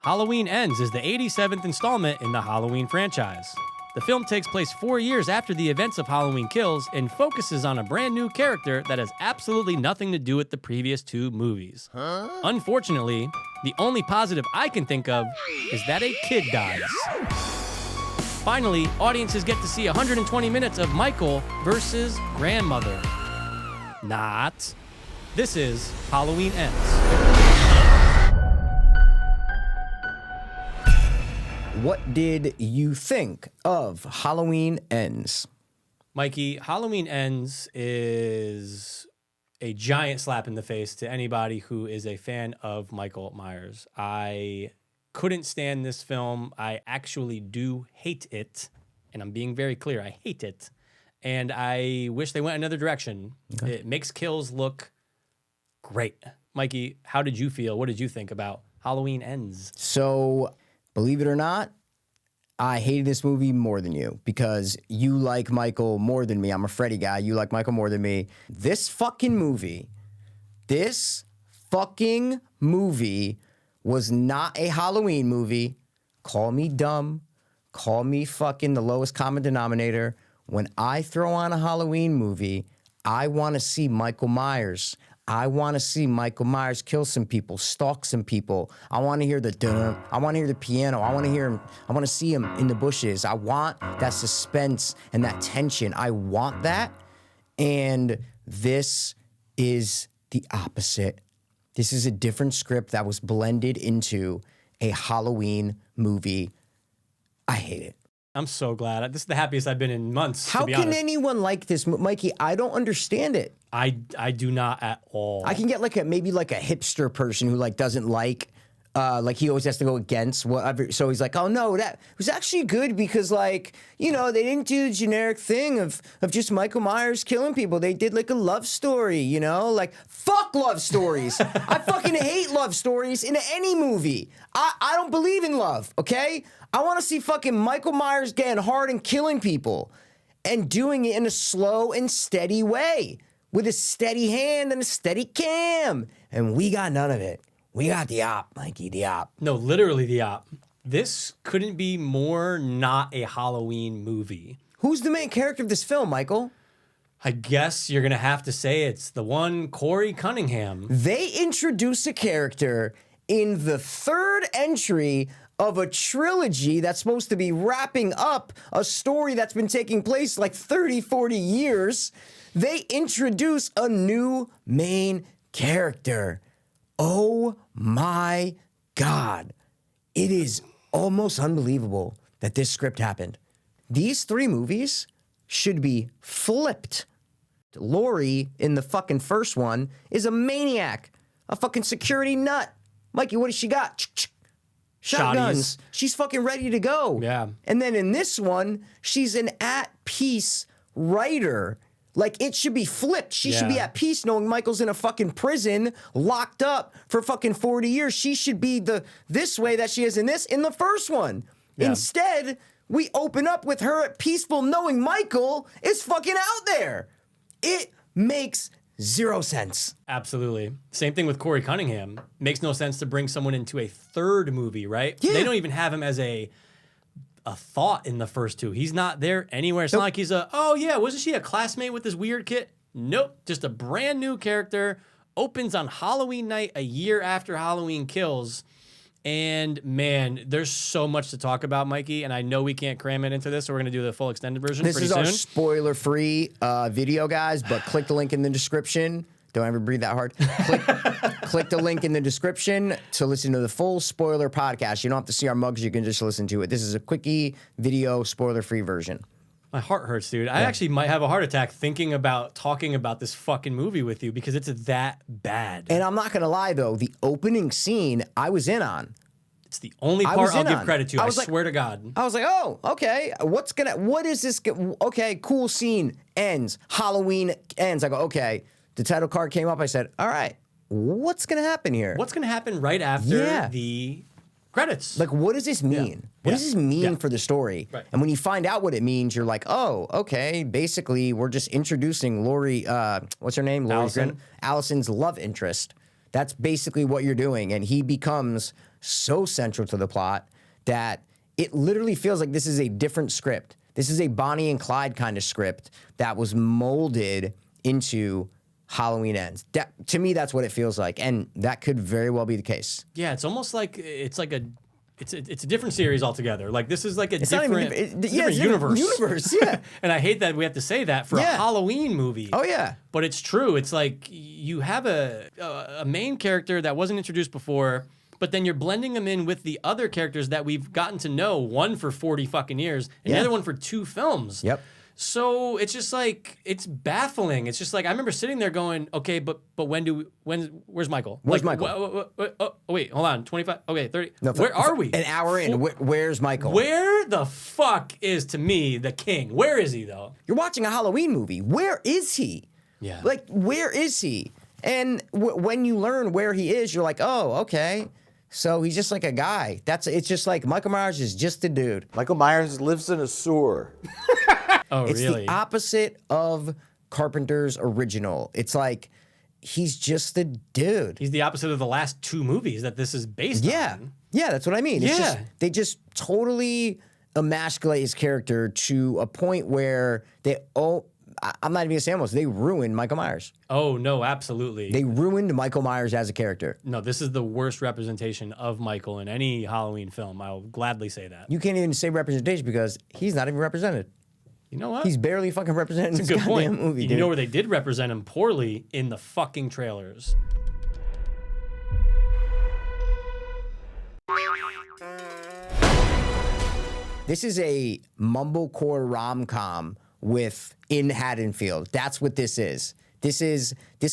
Halloween Ends is the 87th installment in the Halloween franchise. The film takes place 4 years after the events of Halloween Kills and focuses on a brand new character that has absolutely nothing to do with the previous two movies. Unfortunately, the only positive I can think of is that a kid dies. Finally, audiences get to see 120 minutes of Michael versus grandmother. Not. This is Halloween Ends. What did you think of Halloween Ends? Mikey, Halloween Ends is a giant slap in the face to anybody who is a fan of Michael Myers. I couldn't stand this film. I actually do hate it. And I'm being very clear. I hate it. And I wish they went another direction. Okay. It makes kills look great. Mikey, how did you feel? What did you think about Halloween Ends? So, believe it or not, I hated this movie more than you because you like Michael more than me. I'm a Freddy guy. You like Michael more than me. This fucking movie was not a Halloween movie. Call me dumb. Call me fucking the lowest common denominator. When I throw on a Halloween movie, I want to see Michael Myers. I want to see Michael Myers kill some people, stalk some people. I want to hear the dun. I want to hear the piano. I want to hear him. I want to see him in the bushes. I want that suspense and that tension. I want that. And this is the opposite. This is a different script that was blended into a Halloween movie. I hate it. I'm so glad. This is the happiest I've been in months. How to be can honest. anyone like this, Mikey? I don't understand it. I do not at all. I can get maybe a hipster person who doesn't like he always has to go against whatever. So he's like, oh no, that was actually good because they didn't do the generic thing of just Michael Myers killing people. They did a love story, fuck love stories. I fucking hate love stories in any movie. I don't believe in love, okay? I want to see fucking Michael Myers getting hard and killing people and doing it in a slow and steady way with a steady hand and a steady cam. And we got none of it. We got the op, Mikey, the op. No, literally the op. This couldn't be more not a Halloween movie. Who's the main character of this film, Michael? I guess you're going to have to say it's the one Corey Cunningham. They introduce a character in the third entry of a trilogy that's supposed to be wrapping up a story that's been taking place 30, 40 years. They introduce a new main character. Oh my God. It is almost unbelievable that this script happened. These three movies should be flipped. Laurie in the fucking first one is a maniac, a fucking security nut. Mikey, what does she got? Shotguns. She's fucking ready to go. Yeah. And then in this one, she's an at-peace writer. It should be flipped. She should be at peace knowing Michael's in a fucking prison, locked up for fucking 40 years. She should be this way that she is in the first one. Yeah. Instead, we open up with her at peaceful knowing Michael is fucking out there. It makes zero sense. Absolutely. Same thing with Corey Cunningham. Makes no sense to bring someone into a third movie, right? Yeah. They don't even have him as a thought in the first two. He's not there anywhere. It's not like he's wasn't she a classmate with this weird kid? Nope. Just a brand new character. Opens on Halloween night a year after Halloween Kills. And man, there's so much to talk about, Mikey, and I know we can't cram it into this, so we're going to do the full extended version pretty soon. This is our spoiler-free video, guys, but click the link in the description. Don't ever breathe that hard. Click the link in the description to listen to the full spoiler podcast. You don't have to see our mugs. You can just listen to it. This is a Quickie video spoiler-free version. My heart hurts, dude. I actually might have a heart attack thinking about talking about this fucking movie with you because it's that bad. And I'm not going to lie, though. The opening scene, I was in on. It's the only part I'll give credit to. I swear to God. I was like, oh, okay. What is this? Okay, cool scene. Ends. Halloween ends. I go, okay. The title card came up. I said, all right, what's going to happen here? What's going to happen right after the credits? What does this mean? Yeah. What does this mean for the story? Right. And when you find out what it means, you're like, oh, okay. Basically, we're just introducing Laurie, what's her name? Allison. Allison's love interest That's basically what you're doing. And he becomes so central to the plot that it literally feels like this is a different script. This is a Bonnie and Clyde kind of script that was molded into Halloween Ends. To me, that's what it feels like. And that could very well be the case. Yeah, it's almost like it's a different series altogether. Like this is like a different universe. Universe, yeah. And I hate that we have to say that for a Halloween movie. Oh yeah. But it's true. It's like you have a main character that wasn't introduced before, but then you're blending them in with the other characters that we've gotten to know, one for 40 fucking years and the other one for 2 films. Yep. So it's just like, it's baffling. It's just like, I remember sitting there going, okay, but where's Michael? Where's like, Michael? Wait, hold on, 25, okay, 30. No, where are we? An hour in. Where's Michael? Where the fuck is, to me, the king? Where is he, though? You're watching a Halloween movie. Where is he? Yeah. Like, where is he? And when you learn where he is, you're like, oh, okay. So he's just like a guy. It's just like Michael Myers is just a dude. Michael Myers lives in a sewer. Oh, It's really? the opposite of Carpenter's original. It's like he's just a dude. He's the opposite of the last 2 movies that this is based on. Yeah, that's what I mean. It's just, Yeah. they just totally emasculate his character to a point where I'm not even gonna say almost, they ruined Michael Myers. Oh, no, absolutely. They ruined Michael Myers as a character. No, this is the worst representation of Michael in any Halloween film. I'll gladly say that. You can't even say representation because he's not even represented. You know what? He's barely fucking represented in That's this a good point. goddamn movie, You dude. know where they did represent him poorly? In the fucking trailers. This is a mumblecore rom-com in Haddonfield. That's what this is. This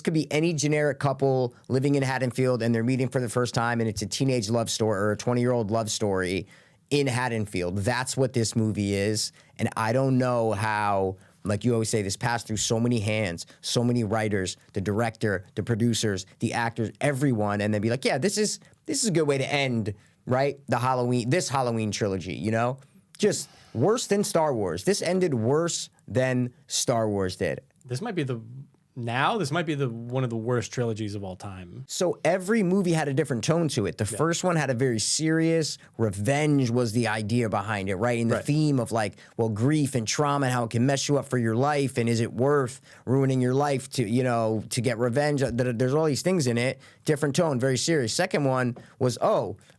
could be any generic couple living in Haddonfield and they're meeting for the first time and it's a teenage love story or a 20-year-old love story in Haddonfield. That's what this movie is. And I don't know how, like you always say, this passed through so many hands, so many writers, the director, the producers, the actors, everyone, and then be like, yeah, this is a good way to end, right? This Halloween trilogy, you know? Just worse than Star Wars. This ended worse than Star Wars did. This might be one of the worst trilogies of all time. So every movie had a different tone to it. The first one had a very serious, revenge was the idea behind it, right? And the theme of like, well, grief and trauma and how it can mess you up for your life. And is it worth ruining your life to get revenge? There's all these things in it. Different tone, very serious. Second one was,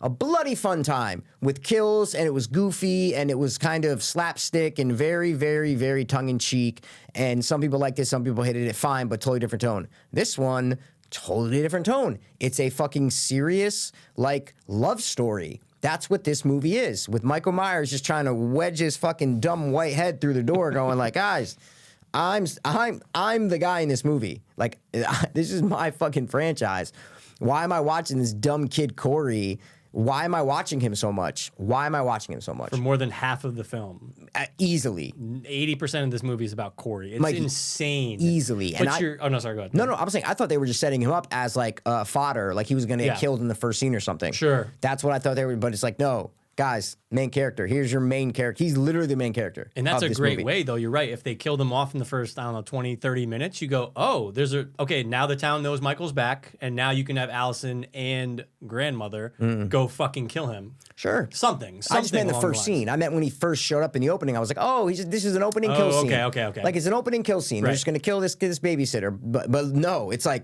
a bloody fun time with kills, and it was goofy and it was kind of slapstick and very, very, very tongue-in-cheek. And some people liked it, some people hated it, fine, but totally different tone. This one, totally different tone. It's a fucking serious, like, love story. That's what this movie is, with Michael Myers just trying to wedge his fucking dumb white head through the door going like, guys, I'm the guy in this movie. Like, this is my fucking franchise. Why am I watching this dumb kid Corey? Why am I watching him so much? For more than half of the film. Easily. 80% of this movie is about Corey. It's insane. Easily. But oh, no, sorry, go ahead. No, I'm saying, I thought they were just setting him up as like fodder, like he was gonna get killed in the first scene or something. Sure. That's what I thought they were, but it's like, no, guys, main character. Here's your main character. He's literally the main character. And that's a great movie. way, though. You're right. If they killed him off in the first, 20, 30 minutes, you go, oh, okay, now the town knows Michael's back, and now you can have Allison and grandmother go fucking kill him. Sure. Something I just meant the first scene. I meant when he first showed up in the opening. I was like, oh, this is an opening kill scene. Okay. Like, it's an opening kill scene. They're just going to kill this babysitter. But no, it's like,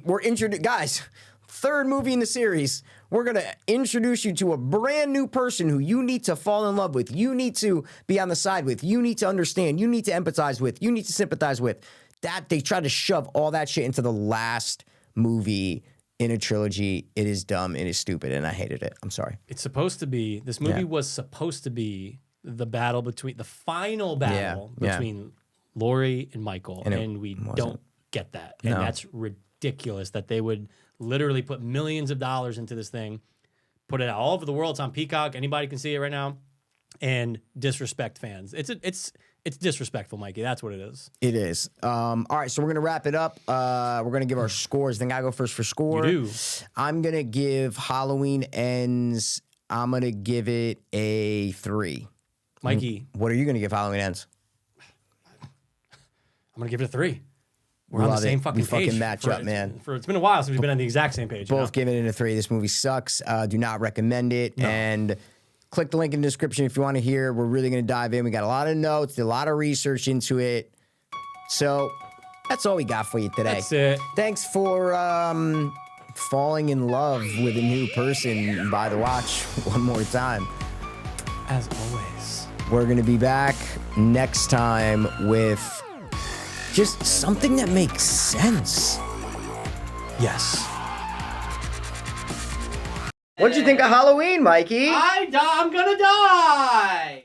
we're introduced. Guys, third movie in the series, we're going to introduce you to a brand new person who you need to fall in love with. You need to be on the side with. You need to understand. You need to empathize with. You need to sympathize with. That they try to shove all that shit into the last movie in a trilogy. It is dumb. It is stupid, and I hated it. I'm sorry. It's supposed to be, this movie was supposed to be the final battle between Laurie and Michael, and we don't get that. And that's ridiculous that they would literally put millions of dollars into this thing, put it all over the world. It's on Peacock. Anybody can see it right now, and disrespect fans. It's disrespectful, Mikey. That's what it is. It is. All right, so we're gonna wrap it up. We're gonna give our scores. Then I go first for score. You do. I'm gonna give Halloween Ends. I'm gonna give it a 3. Mikey, What are you gonna give Halloween Ends? I'm gonna give it a 3. We're on the Love same it. fucking We page. fucking match up, man. It's been a while since we've been on the exact same page. Both giving it a 3. This movie sucks. Do not recommend it. And click the link in the description if you want to hear. We're really going to dive in. We got a lot of notes, a lot of research into it. So that's all we got for you today. That's it. Thanks for falling in love with a new person by the watch one more time. As always. We're going to be back next time with just something that makes sense. Yes. What'd you think of Halloween, Mikey? I'm gonna die!